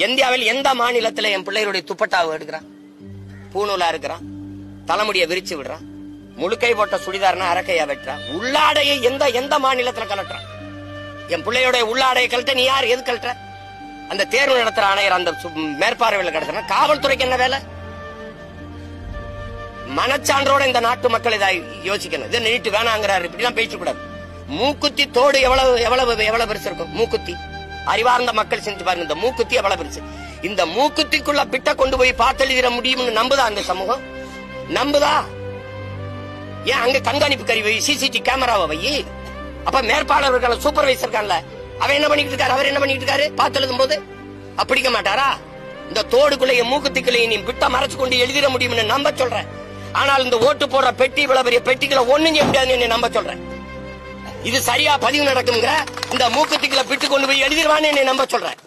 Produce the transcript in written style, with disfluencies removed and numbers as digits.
இந்தியாவில் எந்த மாநிலத்துல என் பிள்ளைகளுடைய துப்பட்டாவை எடுக்கிறான், பூணூலா இருக்கிறான், தலைமுடியை விரிச்சு விடுறான், முழுக்கை போட்ட சுடிதார்னா அரக்கையா வெட்டுறான், உள்ளாடையை எந்த மாநிலத்துல கலட்டுறான்? என் பிள்ளையோட உள்ளாடையை கழட்ட நீ யார், எது கழட்ட? அந்த தேர்வு நடத்துற ஆணையர் அந்த மேற்பார்வையில் கிடக்குற காவல்துறைக்கு என்ன வேலை? மனச்சான்றோட இந்த நாட்டு மக்கள் இதை யோசிக்கணும். இதை நீட்டு வேணாங்கிறாரு, இப்படிலாம் பேசக்கூடாது. மூக்குத்தி தோடு எவ்வளவு பெருசு இருக்கும்? மூக்குத்தி அறிவார்ந்த மக்கள் செஞ்சு பாருங்க, இந்த மூக்குத்தி எவ்வளவு பெருசு. இந்த மூக்குத்திக்குள்ள பிட்ட கொண்டு போய் பார்த்து எழுதிட முடியும்னு நம்புதா அந்த சமூகம்? நம்புதா? ஏன் அங்க கண்காணிப்பு கருவி சிசிடிவி கேமராவை வை. அப்ப மேற்பாளர்கள் சூப்பர்வைசர் இருக்கான்ல, அவன் என்ன பண்ணிட்டு இருக்காரு? அவர் என்ன பண்ணிட்டு இருக்காரு? பார்த்து எழுதும் போது அப்படிக்க மாட்டாரா? இந்த தோடுக்குள்ளேயே மூக்குத்திக்குள்ளேயே நீ பிட்ட மறைச்சு கொண்டு எழுதிட முடியும்னு நம்ப சொல்றேன். ஆனால் இந்த ஓட்டு போடுற பெட்டி, இவ்வளவு பெரிய பெட்டிகளை ஒண்ணும் செய்ய முடியாதுன்னு நம்ப சொல்றேன். இது சரியா பதிவு நடக்குங்கிற இந்த மூக்குத்திக்குள்ள பிட்டு கொண்டு போய் எழுதிடுவான்னு நம்ப சொல்றேன்.